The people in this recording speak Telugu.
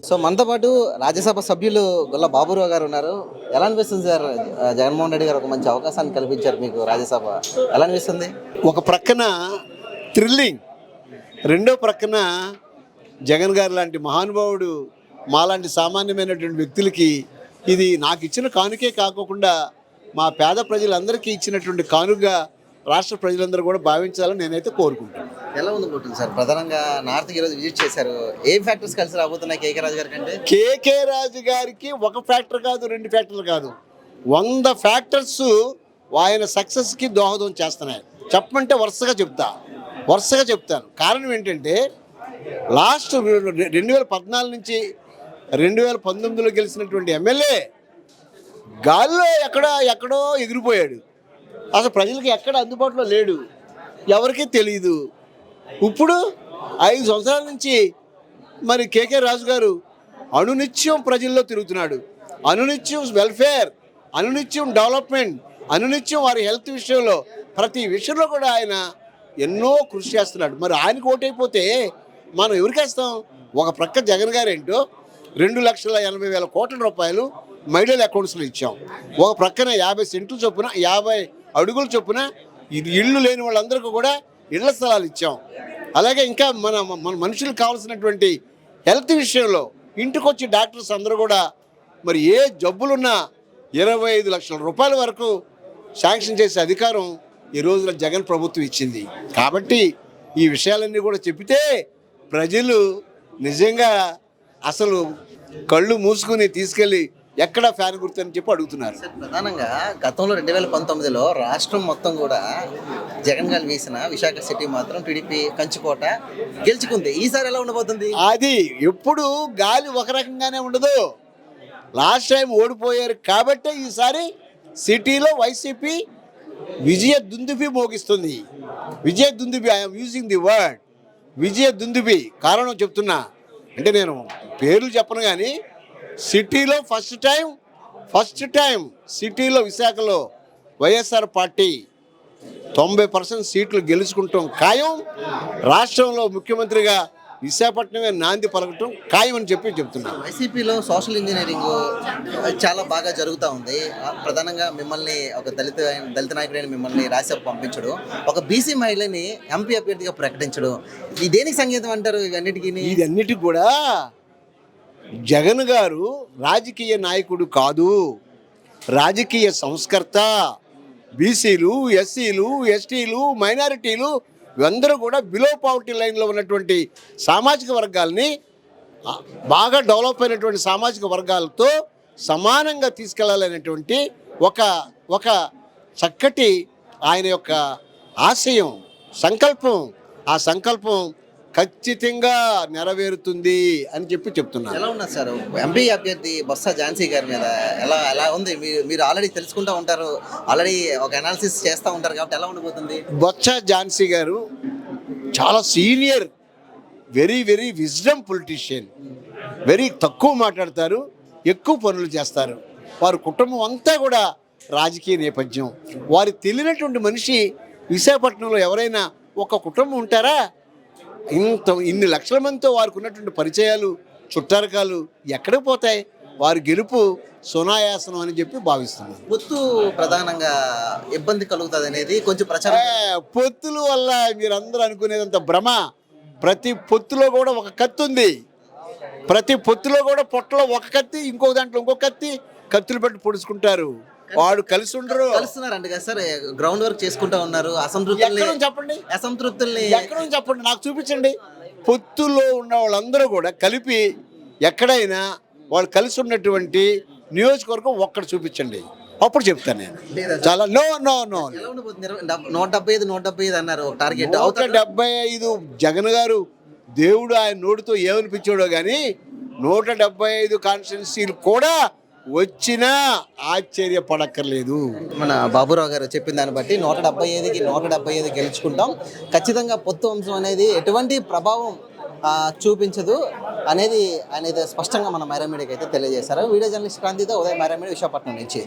సో మనతో పాటు రాజ్యసభ సభ్యులు గొల్ల బాబురావు గారు ఉన్నారు. ఎలా అనిపిస్తుంది సార్? జగన్మోహన్ రెడ్డి గారు ఒక మంచి అవకాశాన్ని కల్పించారు మీకు రాజ్యసభ. ఎలా అనిపిస్తుంది? ఒక ప్రక్కన థ్రిల్లింగ్, రెండో ప్రక్కన జగన్ గారు లాంటి మహానుభావుడు మాలాంటి సామాన్యమైనటువంటి వ్యక్తులకి ఇది నాకు ఇచ్చిన కానుకే కాకుండా మా పేద ప్రజలందరికీ ఇచ్చినటువంటి కానుకగా రాష్ట్ర ప్రజలందరూ కూడా భావించాలని నేనైతే కోరుకుంటున్నాను. ఎలా ఉండిపోతుంది సార్? ప్రధానంగా నార్త్కి ఈరోజు విజిట్ చేశారు. ఏం ఫ్యాక్టర్స్ కలిసి రాబోతున్నాయి కేకే రాజు గారి కంటే? కేకే రాజు గారికి ఒక ఫ్యాక్టర్ కాదు, 2 ఫ్యాక్టర్లు కాదు, 100 ఫ్యాక్టర్స్ ఆయన సక్సెస్కి దోహదం చేస్తున్నాయి. చెప్పమంటే వరుసగా చెప్తాను. కారణం ఏంటంటే లాస్ట్ 2014 నుంచి 2019లో గెలిచినటువంటి ఎమ్మెల్యే గాల్లో ఎక్కడో ఎగిరిపోయాడు. అసలు ప్రజలకు ఎక్కడ అందుబాటులో లేడు, ఎవరికీ తెలియదు. ఇప్పుడు 5 సంవత్సరాల నుంచి మరి కేకే రాజు గారు అనునిత్యం ప్రజల్లో తిరుగుతున్నాడు. అనునిత్యం వెల్ఫేర్, అనునిత్యం డెవలప్మెంట్, అనునిత్యం వారి హెల్త్ విషయంలో ప్రతి విషయంలో కూడా ఆయన ఎన్నో కృషి చేస్తున్నాడు. మరి ఆయనకు ఓటైపోతే మనం ఎవరికేస్తాం? ఒక ప్రక్క జగన్ గారు ఏంటో 2,80,000 కోట్ల రూపాయలు మహిళల అకౌంట్స్లో ఇచ్చాం. ఒక ప్రక్కన 50 సెంట్లు చొప్పున 50 అడుగుల చొప్పున ఇళ్ళు లేని వాళ్ళందరికీ కూడా ఇళ్ల స్థలాలు ఇచ్చాం. అలాగే ఇంకా మన మనుషులకు కావాల్సినటువంటి హెల్త్ విషయంలో ఇంటికి వచ్చి డాక్టర్స్ అందరూ కూడా మరి ఏ జబ్బులున్నా 25 లక్షల రూపాయల వరకు శాంక్షన్ చేసే అధికారం ఈ రోజున జగన్ ప్రభుత్వం ఇచ్చింది. కాబట్టి ఈ విషయాలన్నీ కూడా చెబితే ప్రజలు నిజంగా అసలు కళ్ళు మూసుకుని తీసుకెళ్ళి ఎక్కడ ఫ్యాన్ గుర్తు అని చెప్పి అడుగుతున్నారు. ప్రధానంగా గతంలో 2019లో రాష్ట్రం మొత్తం కూడా జగన్ గారు వేసిన విశాఖ సిటీ మాత్రం టీడీపీ కంచుకోట గెలుచుకుంది. ఈసారి ఎలా ఉండబోతుంది? అది ఎప్పుడు గాలి ఒక రకంగానే ఉండదు. లాస్ట్ టైం ఓడిపోయారు కాబట్టే ఈసారి సిటీలో వైసీపీ విజయ దుందుబి మోగిస్తుంది. విజయ దుందుబి, I'm using the word vijaya dundubhi. కారణం చెప్తున్నా అంటే నేను పేర్లు చెప్పను కానీ సిటీలో ఫస్ట్ టైం సిటీలో విశాఖలో వైఎస్ఆర్ పార్టీ 90% సీట్లు గెలుచుకుంటాం ఖాయం. రాష్ట్రంలో ముఖ్యమంత్రిగా విశాఖపట్నమే నాంది పలకటం ఖాయం అని చెప్తున్నాను. వైసీపీలో సోషల్ ఇంజనీరింగ్ చాలా బాగా జరుగుతూ ఉంది. ప్రధానంగా మిమ్మల్ని ఒక దళిత నాయకుడైన మిమ్మల్ని రాజ్యసభ పంపించడం, ఒక బీసీ మహిళని ఎంపీ అభ్యర్థిగా ప్రకటించడం, ఇది దేనికి సంగీతం అంటారు? ఇవన్నిటికి కూడా జగన్ గారు రాజకీయ నాయకుడు కాదు, రాజకీయ సంస్కర్త. బీసీలు, ఎస్సీలు, ఎస్టీలు, మైనారిటీలు ఇవందరూ కూడా బిలో పావర్టీ లైన్లో ఉన్నటువంటి సామాజిక వర్గాల్ని బాగా డెవలప్ అయినటువంటి సామాజిక వర్గాలతో సమానంగా తీసుకెళ్లాలనేటువంటి ఒక చక్కటి ఆయన యొక్క ఆశయం, సంకల్పం. ఆ సంకల్పం ఖచ్చితంగా నెరవేరుతుంది అని చెప్తున్నాను. ఎలా ఉన్నారు సార్ ఎంపీ అభ్యర్థి బొత్స ఝాన్సీ గారి మీద? ఎలా ఉంది? మీరు ఆల్రెడీ తెలుసుకుంటూ ఉంటారు, ఆల్రెడీ ఒక అనాలిసిస్ చేస్తూ ఉంటారు కాబట్టి ఎలా ఉండబోతుంది? బొత్స ఝాన్సీ గారు చాలా senior, very very wisdom politician. Very తక్కువ మాట్లాడతారు, ఎక్కువ పనులు చేస్తారు. వారి కుటుంబం అంతా కూడా రాజకీయ నేపథ్యం. వారి తెలియనటువంటి మనిషి విశాఖపట్నంలో ఎవరైనా ఒక కుటుంబం ఉంటారా? ఇన్ని లక్షల మందితో వారికి ఉన్నటువంటి పరిచయాలు, చుట్టారకాలు ఎక్కడికి పోతాయి? వారి గెలుపు సునాయాసనం అని చెప్పి భావిస్తున్నాను. పొత్తు ప్రధానంగా ఇబ్బంది కలుగుతుంది అనేది కొంచెం ప్రచారం. పొత్తుల వల్ల మీరందరూ అనుకునేదంత భ్రమ. ప్రతి పొత్తులో కూడా ఒక కత్తి ఉంది. ప్రతి పొత్తులో కూడా పొట్టలో ఒక కత్తి, ఇంకొక దాంట్లో ఇంకొక కత్తులు పెట్టి పొడుచుకుంటారు. వాడు కలిసి ఉండరు. కలుస్తున్నారండి కదా సార్, గ్రౌండ్ వర్క్ చేసుకుంటా ఉన్నారు. అసంతృప్తుల్ని చెప్పండి, నాకు చూపించండి. పొత్తుల్లో ఉన్న వాళ్ళందరూ కూడా కలిపి ఎక్కడైనా వాళ్ళు కలిసి ఉన్నటువంటి నియోజకవర్గం ఒక్కటి చూపించండి, అప్పుడు చెప్తాను నేను. చాలా నో 175 అన్నారు టార్గెట్. 175 జగన్ గారు దేవుడు ఆయన నోటితో ఏమనిపించాడో కానీ 175 కాన్స్టిట్యున్సీలు కూడా వచ్చినా ఆశ్చర్యపడక్కర్లేదు. మన బాబురావు గారు చెప్పిన దాన్ని బట్టి 175 గెలుచుకుంటాం. ఖచ్చితంగా పొత్తు అంశం అనేది ఎటువంటి ప్రభావం చూపించదు అనేది స్పష్టంగా మన మైరా మీడియాకి అయితే తెలియజేశారు. వీడియో జర్నలిస్ట్ క్రాంతితో ఉదయ్ మైరా మీడియా, విశాఖపట్నం నుంచి.